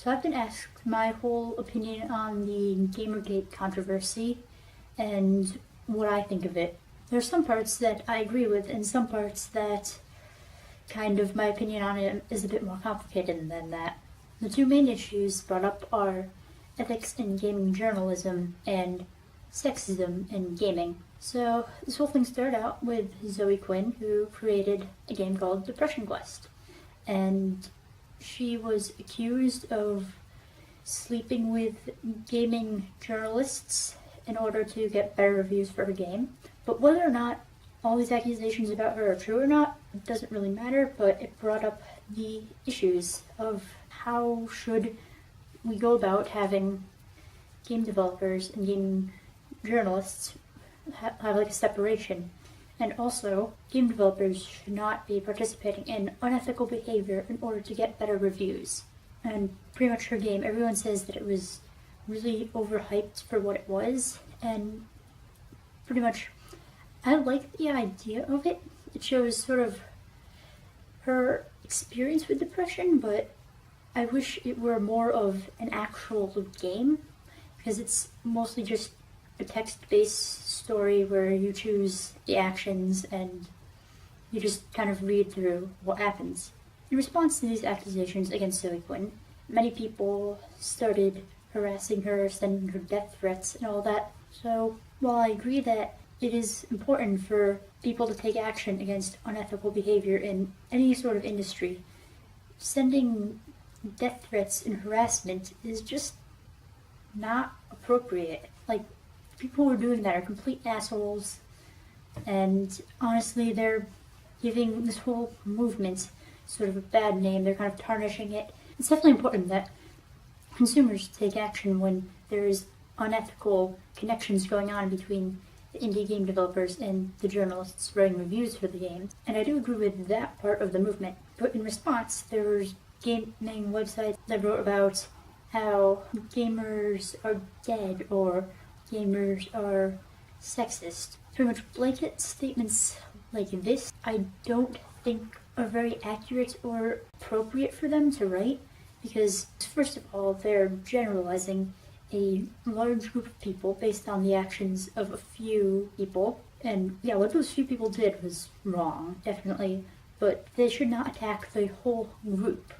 So I've been asked my whole opinion on the GamerGate controversy and what I think of it. There are some parts that I agree with and some parts that kind of my opinion on it is a bit more complicated than that. The two main issues brought up are ethics in gaming journalism and sexism in gaming. So this whole thing started out with Zoe Quinn, who created a game called Depression Quest. And she was accused of sleeping with gaming journalists in order to get better reviews for her game. But whether or not all these accusations about her are true or not, it doesn't really matter, but it brought up the issues of how should we go about having game developers and gaming journalists have like a separation. And also, game developers should not be participating in unethical behavior in order to get better reviews. And pretty much her game, everyone says that it was really overhyped for what it was, and pretty much I like the idea of it. It shows sort of her experience with depression, but I wish it were more of an actual game, because it's mostly just a text-based story where you choose the actions and you just kind of read through what happens. In response to these accusations against Zoe Quinn, many people started harassing her, sending her death threats and all that. So while I agree that it is important for people to take action against unethical behavior in any sort of industry, sending death threats and harassment is just not appropriate. Like, people who are doing that are complete assholes, and honestly, they're giving this whole movement sort of a bad name. They're kind of tarnishing it. It's definitely important that consumers take action when there's unethical connections going on between the indie game developers and the journalists writing reviews for the game. And I do agree with that part of the movement. But in response, there was gaming websites that wrote about how gamers are dead or gamers are sexist. Pretty much blanket statements like this, I don't think are very accurate or appropriate for them to write, because first of all, they're generalizing a large group of people based on the actions of a few people. And yeah, what those few people did was wrong, definitely, but they should not attack the whole group.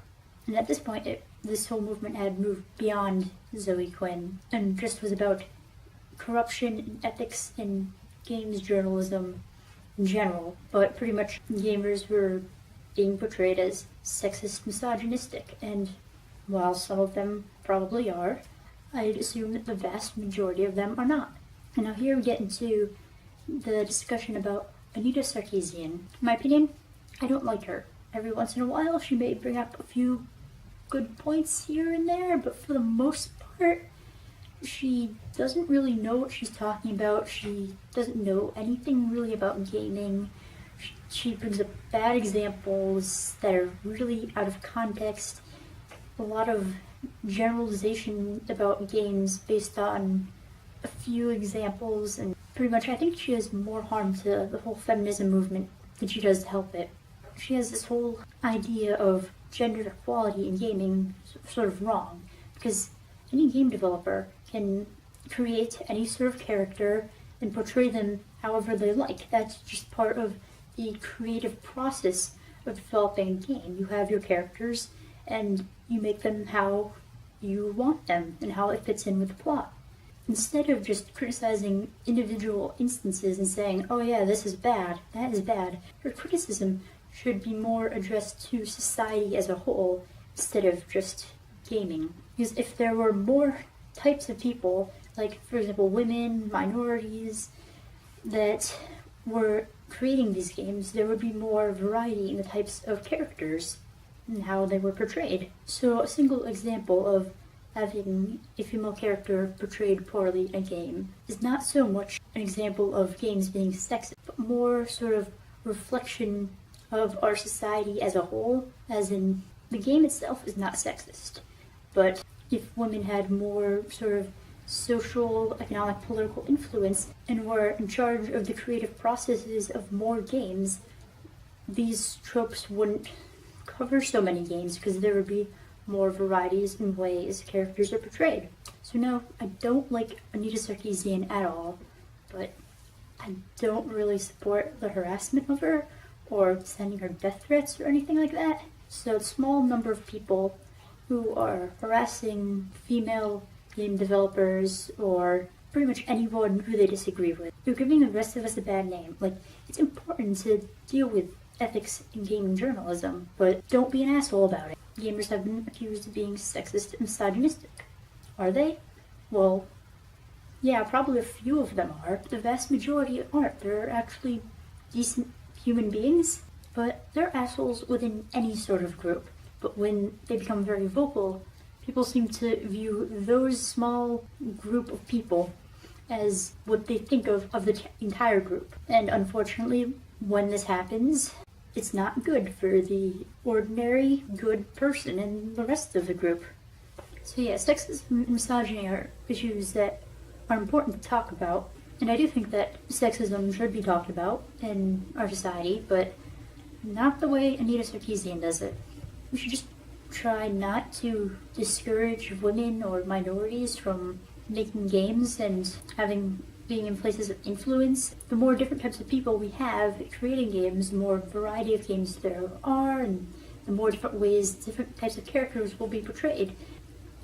And at this point, this whole movement had moved beyond Zoe Quinn and just was about corruption and ethics in games journalism in general. But pretty much gamers were being portrayed as sexist, misogynistic, and while some of them probably are, I'd assume that the vast majority of them are not. And now here we get into the discussion about Anita Sarkeesian. In my opinion, I don't like her. Every once in a while she may bring up a few good points here and there, but for the most part, she doesn't really know what she's talking about. She doesn't know anything really about gaming. She brings up bad examples that are really out of context. A lot of generalization about games based on a few examples, and pretty much I think she does more harm to the whole feminism movement than she does to help it. She has this whole idea of gender equality in gaming sort of wrong, because any game developer can create any sort of character and portray them however they like. That's just part of the creative process of developing a game. You have your characters and you make them how you want them and how it fits in with the plot. Instead of just criticizing individual instances and saying, oh yeah, this is bad, that is bad, her criticism should be more addressed to society as a whole instead of just gaming. Because if there were more types of people, like for example women, minorities, that were creating these games, there would be more variety in the types of characters and how they were portrayed. So a single example of having a female character portrayed poorly in a game is not so much an example of games being sexist, but more sort of reflection of our society as a whole, as in the game itself is not sexist, but if women had more sort of social, economic, political influence and were in charge of the creative processes of more games, these tropes wouldn't cover so many games because there would be more varieties in ways characters are portrayed. So no, I don't like Anita Sarkeesian at all, but I don't really support the harassment of her or sending her death threats or anything like that. So a small number of people who are harassing female game developers or pretty much anyone who they disagree with, they're giving the rest of us a bad name. Like, it's important to deal with ethics in gaming journalism, but don't be an asshole about it. Gamers have been accused of being sexist and misogynistic. Are they? Well, yeah, probably a few of them are. The vast majority aren't. They're actually decent human beings, but they're assholes within any sort of group. But when they become very vocal, people seem to view those small group of people as what they think of the entire group. And unfortunately, when this happens, it's not good for the ordinary good person and the rest of the group. So yeah, sexism and misogyny are issues that are important to talk about. And I do think that sexism should be talked about in our society, but not the way Anita Sarkeesian does it. We should just try not to discourage women or minorities from making games and being in places of influence. The more different types of people we have creating games, the more variety of games there are, and the more different ways different types of characters will be portrayed.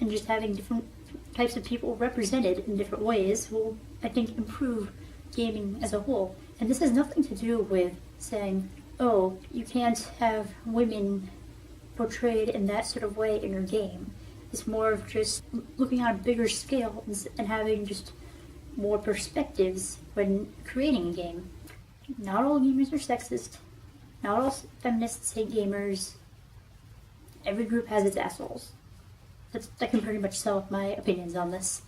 And just having different types of people represented in different ways will, I think, improve gaming as a whole. And this has nothing to do with saying, oh, you can't have women portrayed in that sort of way in your game. It's more of just looking on a bigger scale and having just more perspectives when creating a game. Not all gamers are sexist. Not all feminists hate gamers. Every group has its assholes. I can pretty much sum up my opinions on this.